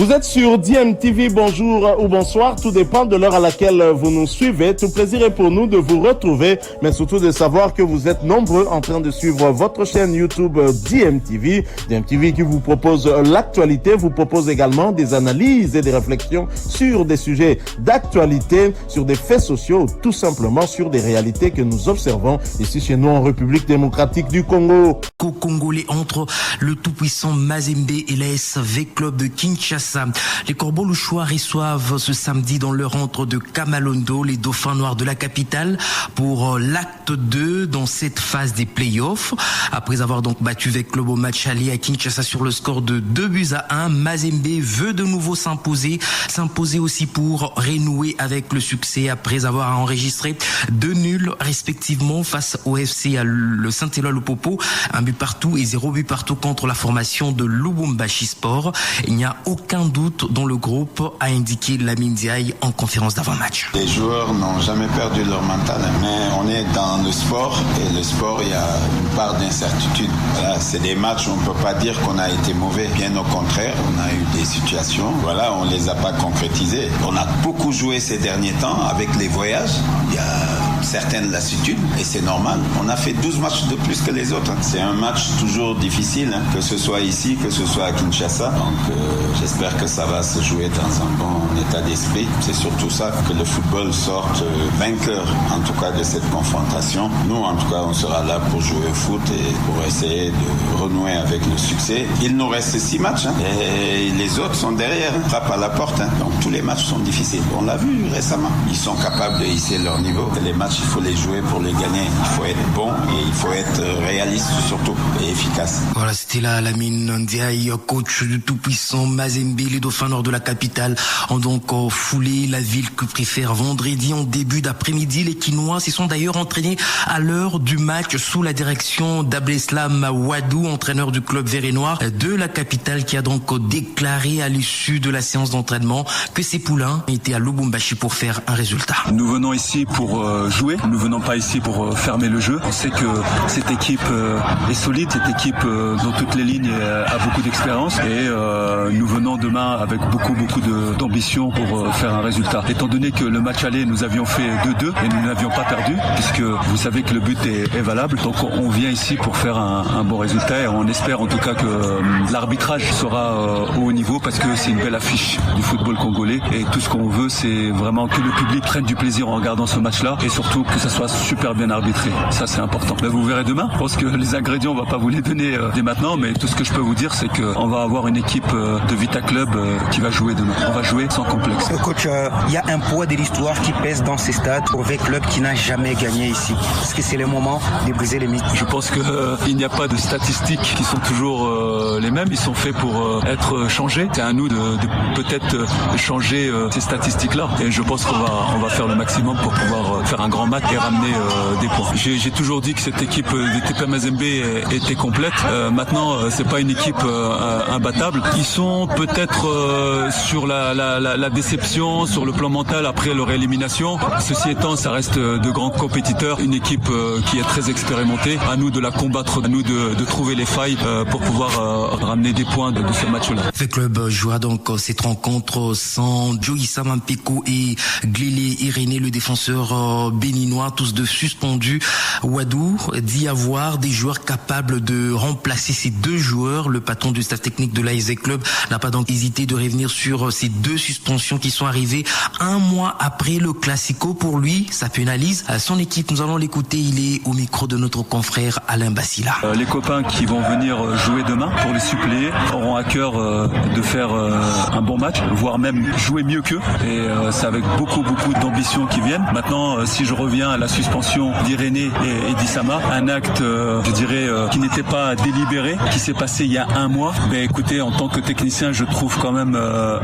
Vous êtes sur DMTV, bonjour ou bonsoir, tout dépend de l'heure à laquelle vous nous suivez. Tout plaisir est pour nous de vous retrouver, mais surtout de savoir que vous êtes nombreux en train de suivre votre chaîne YouTube DMTV. DMTV qui vous propose l'actualité, vous propose également des analyses et des réflexions sur des sujets d'actualité, sur des faits sociaux, tout simplement sur des réalités que nous observons ici chez nous en République démocratique du Congo. Congolais entre le tout-puissant Mazembe et la SV Club de Kinshasa. Les Corbeaux louchois reçoivent ce samedi dans leur entre de Kamalondo les Dauphins noirs de la capitale pour l'acte 2 dans cette phase des playoffs. Après avoir donc battu avec Club au match aller à Kinshasa sur le score de 2-1, Mazembe veut de nouveau s'imposer aussi pour renouer avec le succès après avoir enregistré 2 nuls respectivement face au FC le Saint-Éloi Lupopo, 1 but partout et 0 but partout contre la formation de Lubumbashi Sport. Il n'y a aucun doute dans le groupe, a indiqué Lamine Diaye en conférence d'avant-match. Les joueurs n'ont jamais perdu leur mental, mais on est dans le sport et le sport, il y a une part d'incertitude. Voilà, c'est des matchs où on ne peut pas dire qu'on a été mauvais, bien au contraire, on a eu des situations, voilà, on ne les a pas concrétisées. On a beaucoup joué ces derniers temps avec les voyages, il y a certaines lassitudes et c'est normal. On a fait 12 matchs de plus que les autres. C'est un match toujours difficile, que ce soit ici, que ce soit à Kinshasa. Donc j'espère que ça va se jouer dans un bon état d'esprit. C'est surtout ça, que le football sorte vainqueur, en tout cas, de cette confrontation. Nous, en tout cas, on sera là pour jouer au foot et pour essayer de renouer avec le succès. Il nous reste 6 matchs et les autres sont derrière, frappent à la porte. Donc tous les matchs sont difficiles. On l'a vu récemment. Ils sont capables de hisser leur niveau. Les matchs, il faut les jouer pour les gagner. Il faut être bon et il faut être réaliste surtout et efficace. Voilà, c'était là Lamine Ndiaye, coach du tout-puissant Mazembe. Les Dauphins nord de la capitale ont donc foulé la ville que préfère vendredi en début d'après-midi. Les Quinois s'y sont d'ailleurs entraînés à l'heure du match sous la direction d'Abdeslam Wadou, entraîneur du club vert et noir de la capitale, qui a donc déclaré à l'issue de la séance d'entraînement que ses poulains étaient à Lubumbashi pour faire un résultat. Nous venons ici pour jouer, nous venons pas ici pour fermer le jeu. On sait que cette équipe est solide, cette équipe dans toutes les lignes a beaucoup d'expérience et nous venons demain avec beaucoup d'ambition pour faire un résultat. Étant donné que le match aller, nous avions fait 2-2 et nous n'avions pas perdu, puisque vous savez que le but est valable. Donc on vient ici pour faire un bon résultat et on espère en tout cas que l'arbitrage sera au haut niveau, parce que c'est une belle affiche du football congolais et tout ce qu'on veut, c'est vraiment que le public prenne du plaisir en regardant ce match-là et surtout que ça soit super bien arbitré. Ça, c'est important. Mais vous verrez demain. Je pense que les ingrédients, on va pas vous les donner dès maintenant, mais tout ce que je peux vous dire, c'est qu'on va avoir une équipe de Vita Club qui va jouer demain. On va jouer sans complexe. Coach, il y a un poids de l'histoire qui pèse dans ces stades pour un club qui n'a jamais gagné ici. Est-ce que c'est le moment de briser les mythes? Je pense qu'il n'y a pas de statistiques qui sont toujours les mêmes. Ils sont faits pour être changés. C'est à nous de peut-être changer ces statistiques-là. Et je pense qu'on va faire le maximum pour pouvoir faire un grand match et ramener des points. J'ai toujours dit que cette équipe de TP Mazembe était complète. Maintenant, c'est pas une équipe imbattable. Ils sont peut-être sur la déception, sur le plan mental après leur élimination. Ceci étant, ça reste de grands compétiteurs, une équipe qui est très expérimentée. À nous de la combattre, à nous de trouver les failles pour pouvoir ramener des points de ce match-là. Le club jouera donc cette rencontre sans Joïssa Mampeko et Glélé Irénée, le défenseur béninois, tous deux suspendus. Wadou dit avoir des joueurs capables de remplacer ces 2 joueurs. Le patron du staff technique de l'ASV Club n'a pas donc hésité de revenir sur ces 2 suspensions qui sont arrivées 1 mois après le Classico. Pour lui, ça pénalise son équipe. Nous allons l'écouter. Il est au micro de notre confrère Alain Bassila. Les copains qui vont venir jouer demain pour les suppléer auront à cœur de faire un bon match, voire même jouer mieux qu'eux. Et c'est avec beaucoup d'ambition qui viennent. Maintenant, si je reviens à la suspension d'Irénée et d'Issama, un acte, je dirais, qui n'était pas délibéré, qui s'est passé il y a 1 mois. Mais écoutez, en tant que technicien, je trouve quand même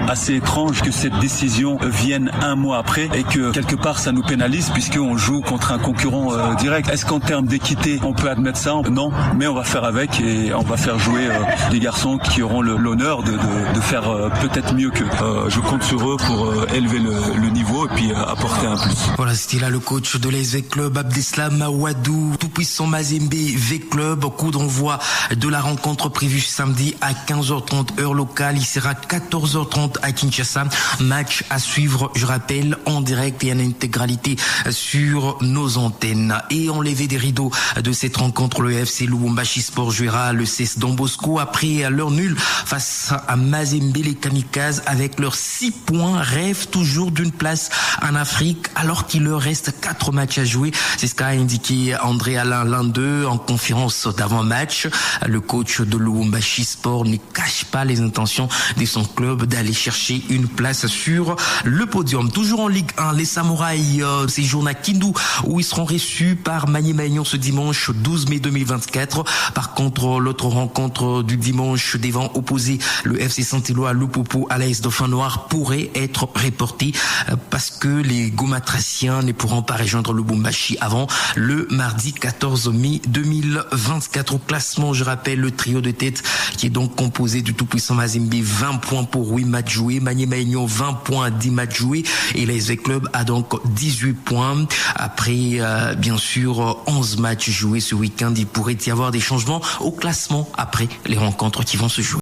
assez étrange que cette décision vienne 1 mois après et que quelque part ça nous pénalise puisqu'on joue contre un concurrent direct. Est-ce qu'en termes d'équité, on peut admettre ça? Non, mais on va faire avec et on va faire jouer des garçons qui auront l'honneur de faire peut-être mieux qu'eux. Je compte sur eux pour élever le niveau et puis apporter un plus. Voilà, c'était là le coach coach de l'AS Club, Abdeslam Awadou, tout-puissant Mazembe V-Club. Coup d'envoi de la rencontre prévue samedi à 15h30 heure locale. Il sera 14h30 à Kinshasa. Match à suivre, je rappelle, en direct et en intégralité sur nos antennes. Et enlever des rideaux de cette rencontre, le FC Lubumbashi Sport jouera le CES Don Bosco après leur nul face à Mazembe. Les Kamikazes, avec leurs 6 points, rêvent toujours d'une place en Afrique alors qu'il leur reste 4 matchs à jouer. C'est ce qu'a indiqué André-Alain Landeux en conférence d'avant-match. Le coach de Lubumbashi Sport ne cache pas les intentions de son club d'aller chercher une place sur le podium. Toujours en Ligue 1, les Samouraïs séjournent à Kindu où ils seront reçus par Maniema ce dimanche 12 mai 2024. Par contre, l'autre rencontre du dimanche des vents opposés, le FC Saint-Éloi à Lupopo à l'AS Dauphin Noir, pourrait être reporté parce que les Gomatraciens ne pourront pas rejoindre le Lubumbashi avant le mardi 14 mai 2024. Au classement, je rappelle le trio de tête qui est donc composé du tout-puissant Mazembe, 20 points pour 8 matchs joués, Maniema 20 points, 10 matchs joués, et l'AS Club a donc 18 points. Après, bien sûr, 11 matchs joués ce week-end, il pourrait y avoir des changements au classement après les rencontres qui vont se jouer.